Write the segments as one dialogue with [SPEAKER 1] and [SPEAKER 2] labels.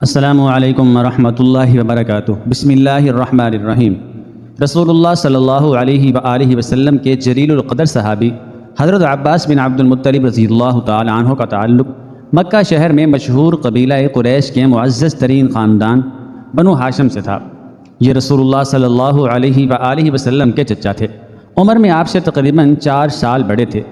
[SPEAKER 1] السلام علیکم ورحمۃ اللہ وبرکاتہ۔ بسم اللہ الرحمن الرحیم۔ رسول اللہ صلی اللہ علیہ وآلہ وسلم کے جلیل القدر صحابی حضرت عباس بن عبد المطلب رضی اللہ تعالی عنہ کا تعلق مکہ شہر میں مشہور قبیلہ قریش کے معزز ترین خاندان بنو ہاشم سے تھا۔ یہ رسول اللہ صلی اللہ علیہ وآلہ وسلم کے چچا تھے۔ عمر میں آپ سے تقریباً 4 سال بڑے تھے۔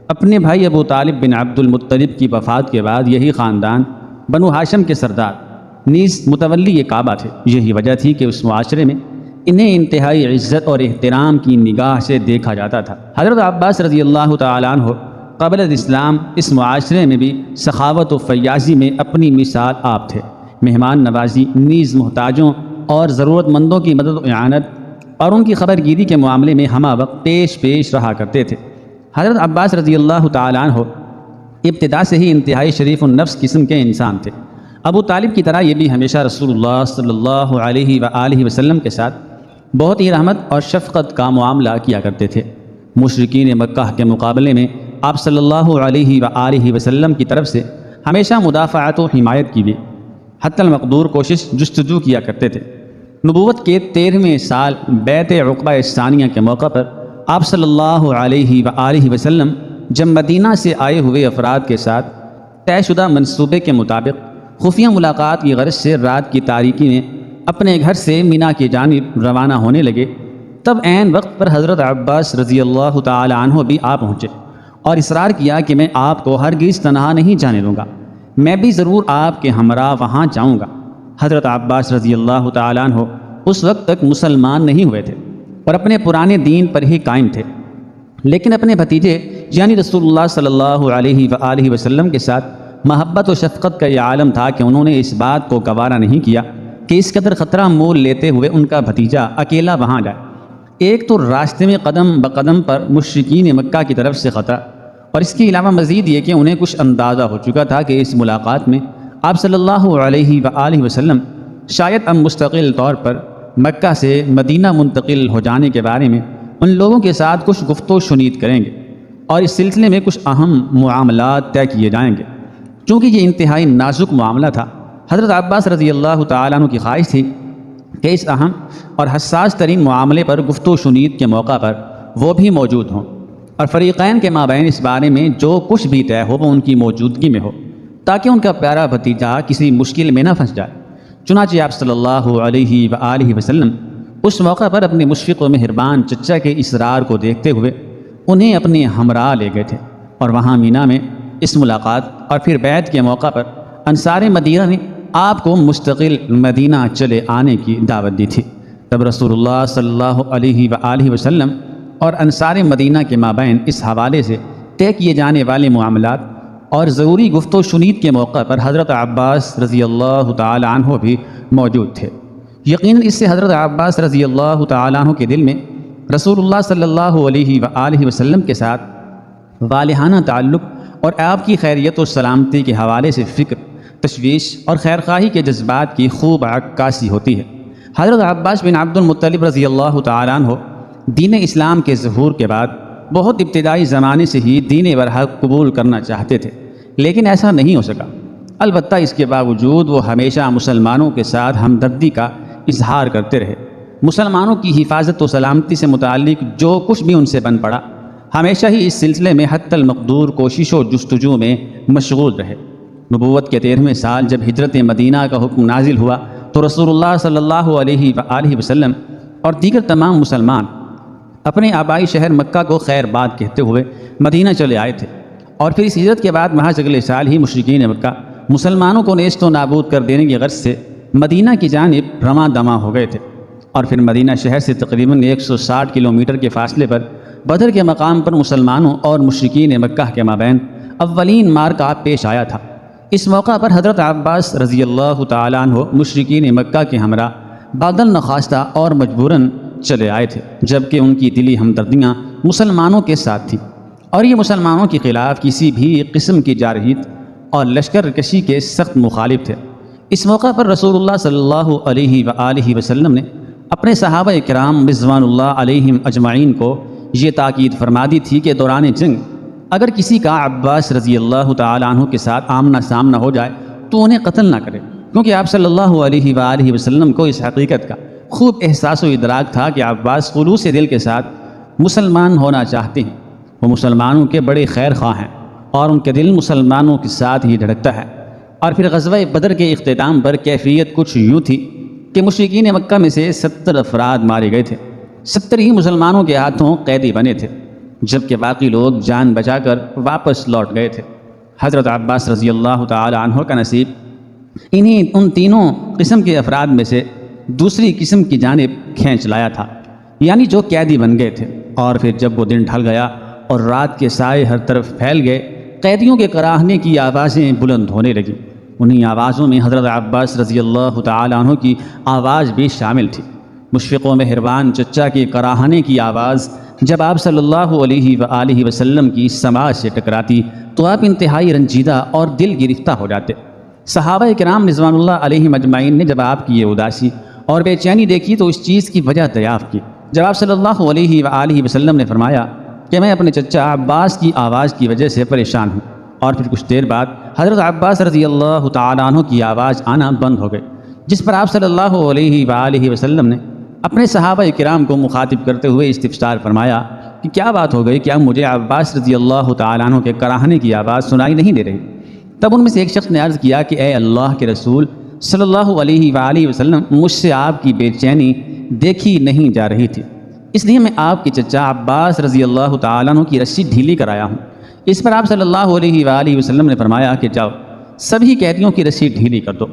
[SPEAKER 1] اپنے بھائی ابو طالب بن عبد المطلب کی وفات کے بعد یہی خاندان بنو ہاشم کے سردار نیز متولی یہ کعبہ تھے۔ یہی وجہ تھی کہ اس معاشرے میں انہیں انتہائی عزت اور احترام کی نگاہ سے دیکھا جاتا تھا۔ حضرت عباس رضی اللہ تعالیٰ عنہ قبل الاسلام اس معاشرے میں بھی سخاوت و فیاضی میں اپنی مثال آپ تھے۔ مہمان نوازی نیز محتاجوں اور ضرورت مندوں کی مدد و اعانت اور ان کی خبر گیری کے معاملے میں ہمہ وقت پیش رہا کرتے تھے۔ حضرت عباس رضی اللہ تعالیٰ عنہ ابتدا سے ہی انتہائی شریف النفس قسم کے انسان تھے۔ ابو طالب کی طرح یہ بھی ہمیشہ رسول اللہ صلی اللہ علیہ وآلہ وسلم کے ساتھ بہت ہی رحمت اور شفقت کا معاملہ کیا کرتے تھے۔ مشرکین مکہ کے مقابلے میں آپ صلی اللہ علیہ وآلہ وسلم کی طرف سے ہمیشہ مدافعت و حمایت کی بھی حتی المقدور کوشش جستجو کیا کرتے تھے۔ نبوت کے 13ویں سال بیعت عقبہ ثانیہ کے موقع پر آپ صلی اللہ علیہ وآلہ وسلم جب مدینہ سے آئے ہوئے افراد کے ساتھ طے شدہ منصوبے کے مطابق خفیہ ملاقات کی غرض سے رات کی تاریکی میں اپنے گھر سے مینا کی جانب روانہ ہونے لگے، تب عین وقت پر حضرت عباس رضی اللہ تعالی عنہ بھی آ پہنچے اور اصرار کیا کہ میں آپ کو ہرگز تنہا نہیں جانے دوں گا، میں بھی ضرور آپ کے ہمراہ وہاں جاؤں گا۔ حضرت عباس رضی اللہ تعالی عنہ اس وقت تک مسلمان نہیں ہوئے تھے اور اپنے پرانے دین پر ہی قائم تھے، لیکن اپنے بھتیجے یعنی رسول اللہ صلی اللہ علیہ وآلہ وسلم کے ساتھ محبت و شفقت کا یہ عالم تھا کہ انہوں نے اس بات کو گوارا نہیں کیا کہ اس قدر خطرہ مول لیتے ہوئے ان کا بھتیجا اکیلا وہاں جائے۔ ایک تو راستے میں قدم بقدم پر مشرکین مکہ کی طرف سے خطرہ، اور اس کے علاوہ مزید یہ کہ انہیں کچھ اندازہ ہو چکا تھا کہ اس ملاقات میں آپ صلی اللہ علیہ وآلہ وسلم شاید اب مستقل طور پر مکہ سے مدینہ منتقل ہو جانے کے بارے میں ان لوگوں کے ساتھ کچھ گفت و شنید کریں گے اور اس سلسلے میں کچھ اہم معاملات طے کیے جائیں گے۔ چونکہ یہ انتہائی نازک معاملہ تھا، حضرت عباس رضی اللہ تعالیٰ عنہ کی خواہش تھی کہ اس اہم اور حساس ترین معاملے پر گفت و شنید کے موقع پر وہ بھی موجود ہوں اور فریقین کے مابین اس بارے میں جو کچھ بھی طے ہو وہ ان کی موجودگی میں ہو، تاکہ ان کا پیارا بھتیجا کسی مشکل میں نہ پھنس جائے۔ چنانچہ آپ صلی اللہ علیہ وآلہ وسلم اس موقع پر اپنے مشفق و مہربان چچا کے اصرار کو دیکھتے ہوئے انہیں اپنے ہمراہ لے گئے تھے اور وہاں مینا میں اس ملاقات اور پھر بیعت کے موقع پر انصار مدینہ نے آپ کو مستقل مدینہ چلے آنے کی دعوت دی تھی۔ تب رسول اللہ صلی اللہ علیہ وآلہ وسلم اور انصار مدینہ کے مابین اس حوالے سے طے کیے جانے والے معاملات اور ضروری گفت و شنید کے موقع پر حضرت عباس رضی اللہ تعالی عنہ بھی موجود تھے۔ یقیناً اس سے حضرت عباس رضی اللہ تعالی عنہ کے دل میں رسول اللہ صلی اللہ علیہ وآلہ وسلم کے ساتھ والہانہ تعلق اور آپ کی خیریت و سلامتی کے حوالے سے فکر، تشویش اور خیرخواہی کے جذبات کی خوب عکاسی ہوتی ہے۔ حضرت عباس بن عبد المطلب رضی اللہ تعالیٰ عنہ دین اسلام کے ظہور کے بعد بہت ابتدائی زمانے سے ہی دین برحق قبول کرنا چاہتے تھے، لیکن ایسا نہیں ہو سکا۔ البتہ اس کے باوجود وہ ہمیشہ مسلمانوں کے ساتھ ہمدردی کا اظہار کرتے رہے۔ مسلمانوں کی حفاظت و سلامتی سے متعلق جو کچھ بھی ان سے بن پڑا، ہمیشہ ہی اس سلسلے میں حتی المقدور کوشش و جستجو میں مشغول رہے۔ نبوت کے 13ویں سال جب ہجرت مدینہ کا حکم نازل ہوا تو رسول اللہ صلی اللہ علیہ وآلہ وسلم اور دیگر تمام مسلمان اپنے آبائی شہر مکہ کو خیر باد کہتے ہوئے مدینہ چلے آئے تھے، اور پھر اس ہجرت کے بعد محض اگلے سال ہی مشرکین مکہ مسلمانوں کو نیست و نابود کر دینے کی غرض سے مدینہ کی جانب رواں دواں ہو گئے تھے، اور پھر مدینہ شہر سے تقریباً 160 کلومیٹر کے فاصلے پر بدر کے مقام پر مسلمانوں اور مشرکین مکہ کے مابین اولین معرکہ پیش آیا تھا۔ اس موقع پر حضرت عباس رضی اللہ تعالیٰ عنہ مشرکین مکہ کے ہمراہ بادل نخواستہ اور مجبوراً چلے آئے تھے، جبکہ ان کی دلی ہمدردیاں مسلمانوں کے ساتھ تھیں اور یہ مسلمانوں کے خلاف کسی بھی قسم کی جارحیت اور لشکر کشی کے سخت مخالف تھے۔ اس موقع پر رسول اللہ صلی اللہ علیہ وآلہ وسلم نے اپنے صحابہ کرام رضوان اللہ علیہم اجمعین کو یہ تاکید فرما دی تھی کہ دوران جنگ اگر کسی کا عباس رضی اللہ تعالی عنہ کے ساتھ آمنا سامنا ہو جائے تو انہیں قتل نہ کرے، کیونکہ آپ صلی اللہ علیہ وآلہ وسلم کو اس حقیقت کا خوب احساس و ادراک تھا کہ عباس خلوص دل کے ساتھ مسلمان ہونا چاہتے ہیں، وہ مسلمانوں کے بڑے خیر خواہ ہیں اور ان کے دل مسلمانوں کے ساتھ ہی دھڑکتا ہے۔ اور پھر غزوہ بدر کے اختتام پر کیفیت کچھ یوں تھی کہ مشرکین مکہ میں سے 70 افراد مارے گئے تھے، 70 ہی مسلمانوں کے ہاتھوں قیدی بنے تھے، جبکہ باقی لوگ جان بچا کر واپس لوٹ گئے تھے۔ حضرت عباس رضی اللہ تعالی عنہ کا نصیب ان تینوں قسم کے افراد میں سے دوسری قسم کی جانب کھینچ لایا تھا، یعنی جو قیدی بن گئے تھے۔ اور پھر جب وہ دن ڈھل گیا اور رات کے سائے ہر طرف پھیل گئے، قیدیوں کے کراہنے کی آوازیں بلند ہونے لگیں۔ انہی آوازوں میں حضرت عباس رضی اللہ تعالی عنہ کی آواز بھی شامل تھی۔ مشفق و مہربان چچا کے کراہنے کی آواز جب آپ صلی اللہ علیہ وآلہ وسلم کی سماعت سے ٹکراتی تو آپ انتہائی رنجیدہ اور دل گرفتہ ہو جاتے۔ صحابہ کرام رضوان اللہ علیہم اجمعین نے جب آپ کی یہ اداسی اور بے چینی دیکھی تو اس چیز کی وجہ دریافت کی۔ جب آپ صلی اللہ علیہ وآلہ وسلم نے فرمایا کہ میں اپنے چچا عباس کی آواز کی وجہ سے پریشان ہوں، اور پھر کچھ دیر بعد حضرت عباس رضی اللہ تعالیٰ عنہ کی آواز آنا بند ہو گئی، جس پر آپ صلی اللہ علیہ وآلہ وسلم نے اپنے صحابہ کرام کو مخاطب کرتے ہوئے استفسار فرمایا کہ کیا بات ہو گئی، کیا مجھے عباس رضی اللہ تعالیٰ عنہ کے کراہنے کی آواز سنائی نہیں دے رہی؟ تب ان میں سے ایک شخص نے عرض کیا کہ اے اللہ کے رسول صلی اللہ علیہ وآلہ وسلم، مجھ سے آپ کی بے چینی دیکھی نہیں جا رہی تھی، اس لیے میں آپ کے چچا عباس رضی اللہ تعالیٰ عنہ کی رسی ڈھیلی کرایا ہوں۔ اس پر آپ صلی اللہ علیہ وآلہ وسلم نے فرمایا کہ جاؤ سبھی قیدیوں کی رسی ڈھیلی کر دو۔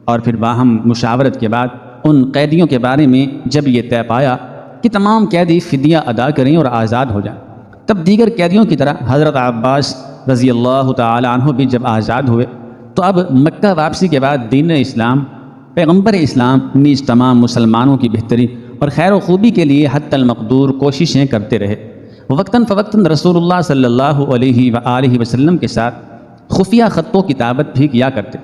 [SPEAKER 1] اور پھر باہم مشاورت کے بعد ان قیدیوں کے بارے میں جب یہ طے پایا کہ تمام قیدی فدیہ ادا کریں اور آزاد ہو جائیں، تب دیگر قیدیوں کی طرح حضرت عباس رضی اللہ تعالی عنہ بھی جب آزاد ہوئے تو اب مکہ واپسی کے بعد دین اسلام، پیغمبر اسلام نیز تمام مسلمانوں کی بہتری اور خیر و خوبی کے لیے حتی المقدور کوششیں کرتے رہے۔ وقتاً فوقتاً رسول اللہ صلی اللہ علیہ وآلہ وسلم کے ساتھ خفیہ خط و کتابت بھی کیا کرتے،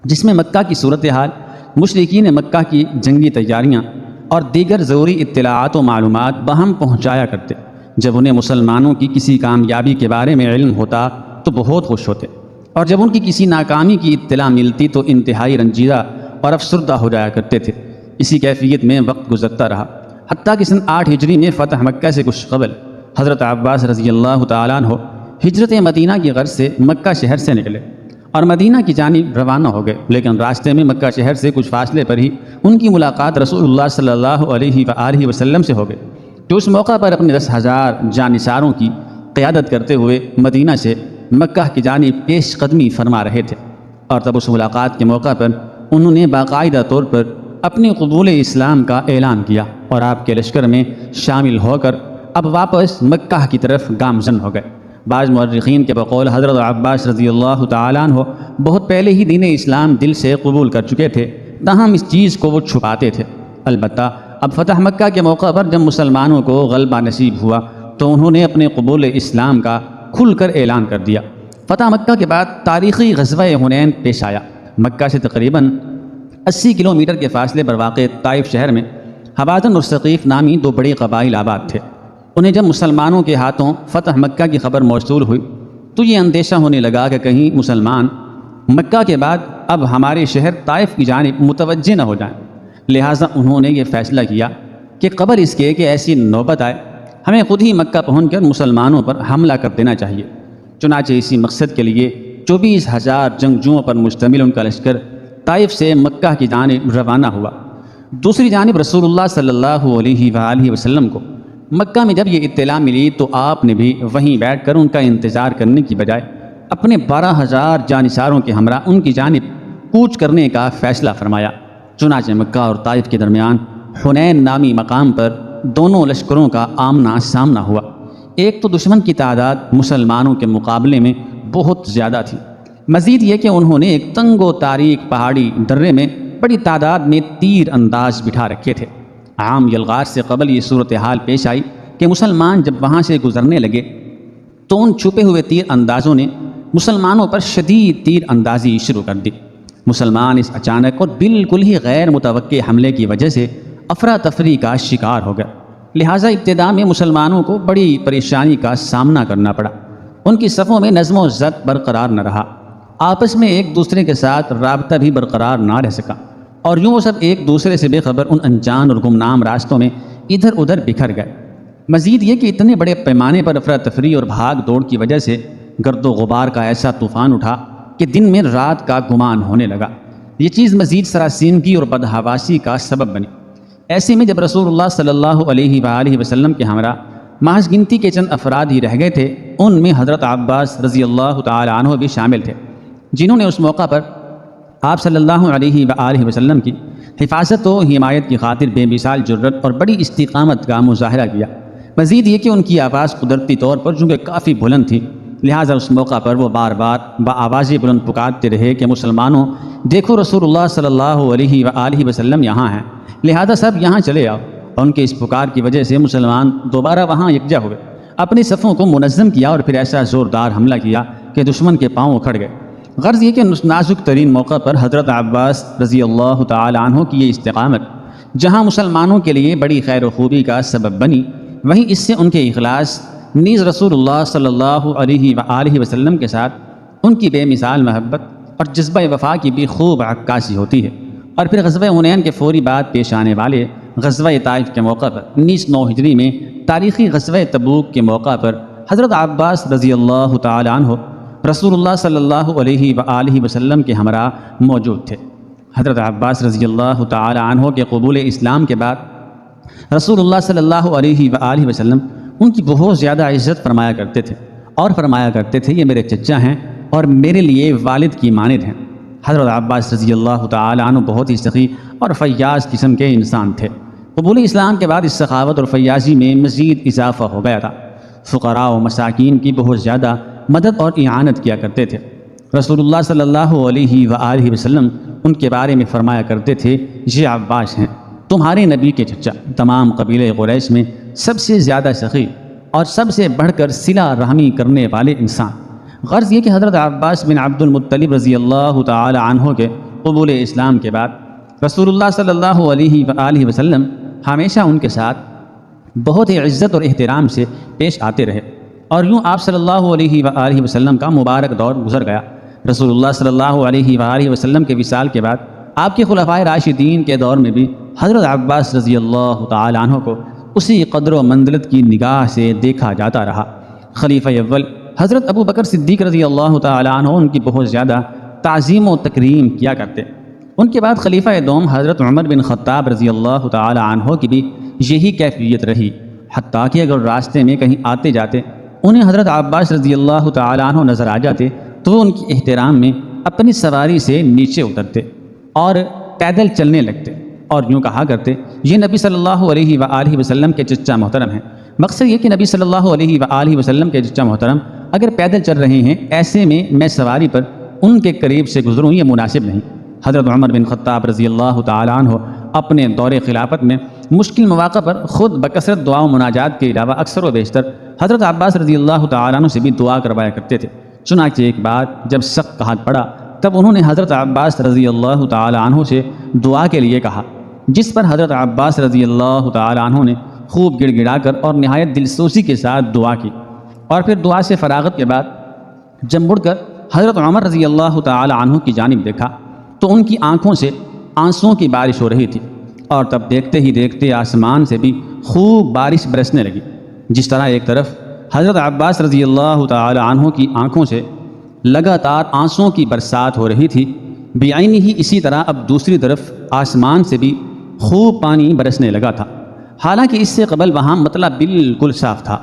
[SPEAKER 1] جس میں مکہ کی صورتحال، مشرکین مکہ کی جنگی تیاریاں اور دیگر ضروری اطلاعات و معلومات باہم پہنچایا کرتے۔ جب انہیں مسلمانوں کی کسی کامیابی کے بارے میں علم ہوتا تو بہت خوش ہوتے، اور جب ان کی کسی ناکامی کی اطلاع ملتی تو انتہائی رنجیدہ اور افسردہ ہو جایا کرتے تھے۔ اسی کیفیت میں وقت گزرتا رہا، حتیٰ کہ سن 8 ہجری میں فتح مکہ سے کچھ قبل حضرت عباس رضی اللہ تعالیٰ عنہ ہجرت مدینہ کی غرض سے مکہ شہر سے نکلے اور مدینہ کی جانب روانہ ہو گئے، لیکن راستے میں مکہ شہر سے کچھ فاصلے پر ہی ان کی ملاقات رسول اللہ صلی اللہ علیہ وآلہ وسلم سے ہو گئی، جو اس موقع پر اپنے 10,000 جانثاروں کی قیادت کرتے ہوئے مدینہ سے مکہ کی جانب پیش قدمی فرما رہے تھے۔ اور تب اس ملاقات کے موقع پر انہوں نے باقاعدہ طور پر اپنے قبول اسلام کا اعلان کیا اور آپ کے لشکر میں شامل ہو کر اب واپس مکہ کی طرف گامزن ہو گئے۔ بعض مورخین کے بقول حضرت عباس رضی اللہ تعالیٰ عنہ بہت پہلے ہی دین اسلام دل سے قبول کر چکے تھے، تاہم اس چیز کو وہ چھپاتے تھے۔ البتہ اب فتح مکہ کے موقع پر جب مسلمانوں کو غلبہ نصیب ہوا تو انہوں نے اپنے قبول اسلام کا کھل کر اعلان کر دیا۔ فتح مکہ کے بعد تاریخی غزوہ حنین پیش آیا۔ مکہ سے تقریباً 80 کلومیٹر کے فاصلے پر واقع طائف شہر میں حوازن اور ثقیف نامی 2 بڑے قبائل آباد تھے۔ انہیں جب مسلمانوں کے ہاتھوں فتح مکہ کی خبر موصول ہوئی تو یہ اندیشہ ہونے لگا کہ کہیں مسلمان مکہ کے بعد اب ہمارے شہر طائف کی جانب متوجہ نہ ہو جائیں، لہٰذا انہوں نے یہ فیصلہ کیا کہ قبل اس کے کہ ایسی نوبت آئے ہمیں خود ہی مکہ پہنچ کر مسلمانوں پر حملہ کر دینا چاہیے۔ چنانچہ اسی مقصد کے لیے 24,000 جنگجوؤں پر مشتمل ان کا لشکر طائف سے مکہ کی جانب روانہ ہوا۔ دوسری جانب رسول اللہ صلی اللہ علیہ وآلہ وسلم کو مکہ میں جب یہ اطلاع ملی تو آپ نے بھی وہیں بیٹھ کر ان کا انتظار کرنے کی بجائے اپنے 12,000 جانثاروں کے ہمراہ ان کی جانب کوچ کرنے کا فیصلہ فرمایا۔ چنانچہ مکہ اور طائف کے درمیان حنین نامی مقام پر دونوں لشکروں کا آمنا سامنا ہوا۔ ایک تو دشمن کی تعداد مسلمانوں کے مقابلے میں بہت زیادہ تھی، مزید یہ کہ انہوں نے ایک تنگ و تاریک پہاڑی درے میں بڑی تعداد میں تیر انداز بٹھا رکھے تھے۔ عام یلغار سے قبل یہ صورتحال پیش آئی کہ مسلمان جب وہاں سے گزرنے لگے تو ان چھپے ہوئے تیر اندازوں نے مسلمانوں پر شدید تیر اندازی شروع کر دی۔ مسلمان اس اچانک اور بالکل ہی غیر متوقع حملے کی وجہ سے افراتفری کا شکار ہو گئے، لہٰذا ابتدا میں مسلمانوں کو بڑی پریشانی کا سامنا کرنا پڑا۔ ان کی صفوں میں نظم و ضبط برقرار نہ رہا آپس میں ایک دوسرے کے ساتھ رابطہ بھی برقرار نہ رہ سکا، اور یوں وہ سب ایک دوسرے سے بے خبر ان انجان اور گمنام راستوں میں ادھر ادھر بکھر گئے۔ مزید یہ کہ اتنے بڑے پیمانے پر افراتفری اور بھاگ دوڑ کی وجہ سے گرد و غبار کا ایسا طوفان اٹھا کہ دن میں رات کا گمان ہونے لگا۔ یہ چیز مزید سراسیمگی اور بدحواسی کا سبب بنی۔ ایسے میں جب رسول اللہ صلی اللہ علیہ وآلہ وسلم کے ہمراہ محض گنتی کے چند افراد ہی رہ گئے تھے، ان میں حضرت عباس رضی اللہ تعالی عنہ بھی شامل تھے، جنہوں نے اس موقع پر آپ صلی اللہ علیہ وآلہ وسلم کی حفاظت و حمایت کی خاطر بے مثال جرت اور بڑی استقامت کا مظاہرہ کیا۔ مزید یہ کہ ان کی آواز قدرتی طور پر چونکہ کافی بلند تھی، لہٰذا اس موقع پر وہ بار بار بآواز بلند پکارتے رہے کہ مسلمانوں، دیکھو رسول اللہ صلی اللہ علیہ وآلہ وسلم یہاں ہیں، لہذا سب یہاں چلے آؤ۔ اور ان کے اس پکار کی وجہ سے مسلمان دوبارہ وہاں یکجا ہوئے، اپنی صفوں کو منظم کیا اور پھر ایسا زوردار حملہ کیا کہ دشمن کے پاؤں اکھڑ گئے۔ غرض یہ کہ نازک ترین موقع پر حضرت عباس رضی اللہ تعالی عنہ کی یہ استقامت جہاں مسلمانوں کے لیے بڑی خیر و خوبی کا سبب بنی، وہیں اس سے ان کے اخلاص نیز رسول اللہ صلی اللہ علیہ وآلہ وسلم کے ساتھ ان کی بے مثال محبت اور جذبہ وفا کی بھی خوب عکاسی ہوتی ہے۔ اور پھر غزوہ حنین کے فوری بعد پیش آنے والے غزوہ طائف کے موقع پر 1909 ہجری میں تاریخی غزوہ تبوک کے موقع پر حضرت عباس رضی اللہ تعالی عنہ رسول اللہ صلی اللہ علیہ وآلہ وسلم کے ہمراہ موجود تھے۔ حضرت عباس رضی اللہ تعالی عنہ کے قبول اسلام کے بعد رسول اللہ صلی اللہ علیہ وآلہ وسلم ان کی بہت زیادہ عزت فرمایا کرتے تھے اور فرمایا کرتے تھے یہ میرے چچا ہیں اور میرے لیے والد کی مانند ہیں۔ حضرت عباس رضی اللہ تعالی عنہ بہت ہی سخی اور فیاض قسم کے انسان تھے۔ قبول اسلام کے بعد اس سخاوت اور فیاضی میں مزید اضافہ ہو گیا تھا۔ فقراء و مساکین کی بہت زیادہ مدد اور اعانت کیا کرتے تھے۔ رسول اللہ صلی اللہ علیہ وآلہ وسلم ان کے بارے میں فرمایا کرتے تھے یہ عباس ہیں تمہارے نبی کے چچا، تمام قبیلہ قریش میں سب سے زیادہ سخی اور سب سے بڑھ کر صلہ رحمی کرنے والے انسان۔ غرض یہ کہ حضرت عباس بن عبد المطلب رضی اللہ تعالی عنہ کے قبول اسلام کے بعد رسول اللہ صلی اللہ علیہ وآلہ وسلم ہمیشہ ان کے ساتھ بہت ہی عزت اور احترام سے پیش آتے رہے، اور یوں آپ صلی اللہ علیہ وآلہ وسلم کا مبارک دور گزر گیا۔ رسول اللہ صلی اللہ علیہ وآلہ وسلم کے وصال کے بعد آپ کے خلفائے راشدین کے دور میں بھی حضرت عباس رضی اللہ تعالی عنہ کو اسی قدر و منزلت کی نگاہ سے دیکھا جاتا رہا۔ خلیفہ اول حضرت ابو بکر صدیق رضی اللہ تعالی عنہ ان کی بہت زیادہ تعظیم و تکریم کیا کرتے۔ ان کے بعد خلیفہ دوم حضرت عمر بن خطاب رضی اللہ تعالی عنہ کی بھی یہی کیفیت رہی، حتیٰ کہ اگر راستے میں کہیں آتے جاتے انہیں حضرت عباس رضی اللہ تعالی عنہ نظر آ جاتے تو وہ ان کی احترام میں اپنی سواری سے نیچے اترتے اور پیدل چلنے لگتے اور یوں کہا کرتے یہ نبی صلی اللہ علیہ وآلہ وسلم کے چچا محترم ہیں۔ مقصد یہ کہ نبی صلی اللہ علیہ وآلہ وسلم کے چچا محترم اگر پیدل چل رہے ہیں، ایسے میں سواری پر ان کے قریب سے گزروں یہ مناسب نہیں۔ حضرت عمر بن خطاب رضی اللہ تعالی عنہ اپنے دور خلافت میں مشکل مواقع پر خود بکثرت دعا و مناجات کے علاوہ اکثر و بیشتر حضرت عباس رضی اللہ تعالی عنہ سے بھی دعا کروایا کرتے تھے۔ چنانچہ ایک بار جب سخت قحط پڑا تب انہوں نے حضرت عباس رضی اللہ تعالی عنہ سے دعا کے لیے کہا، جس پر حضرت عباس رضی اللہ تعالی عنہ نے خوب گڑ گڑا کر اور نہایت دلسوزی کے ساتھ دعا کی، اور پھر دعا سے فراغت کے بعد جب مڑ کر حضرت عمر رضی اللہ تعالی عنہ کی جانب دیکھا تو ان کی آنکھوں سے آنسوؤں کی بارش ہو رہی تھی، اور تب دیکھتے ہی دیکھتے آسمان سے بھی خوب بارش برسنے لگی۔ جس طرح ایک طرف حضرت عباس رضی اللہ تعالی عنہ کی آنکھوں سے لگاتار آنسوؤں کی برسات ہو رہی تھی، بعینی ہی اسی طرح اب دوسری طرف آسمان سے بھی خوب پانی برسنے لگا تھا، حالانکہ اس سے قبل وہاں مطلع بالکل صاف تھا،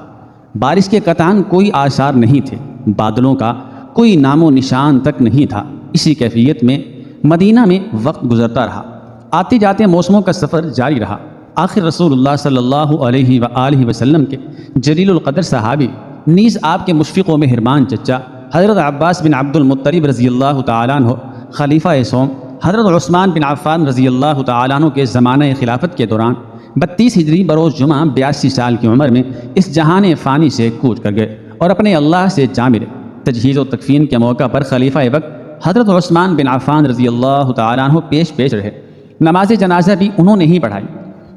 [SPEAKER 1] بارش کے قطعاً کوئی آثار نہیں تھے، بادلوں کا کوئی نام و نشان تک نہیں تھا۔ اسی کیفیت میں مدینہ میں وقت گزرتا رہا، آتے جاتے موسموں کا سفر جاری رہا۔ آخر رسول اللہ صلی اللہ علیہ وآلہ وسلم کے جلیل القدر صحابی نیز آپ کے مشفق و مہربان چچا حضرت عباس بن عبد المطلب رضی اللہ تعالیٰ عنہ خلیفہ سوم حضرت عثمان بن عفان رضی اللہ تعالیٰ عنہ کے زمانہ خلافت کے دوران 32 ہجری بروز جمعہ 82 سال کی عمر میں اس جہان فانی سے کوچ کر گئے اور اپنے اللہ سے جا ملے۔ تجہیز و تکفین کے موقع پر خلیفہ وقت حضرت عثمان بن عفان رضی اللہ تعالیٰ عنہ پیش رہے، نماز جنازہ بھی انہوں نے ہی پڑھائی،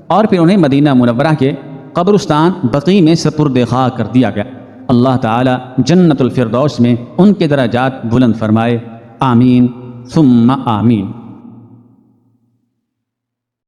[SPEAKER 1] اور پھر انہیں مدینہ منورہ کے قبرستان بقیع میں سپرد خاک کر دیا گیا۔ اللہ تعالی جنت الفردوس میں ان کے درجات بلند فرمائے، آمین ثم آمین۔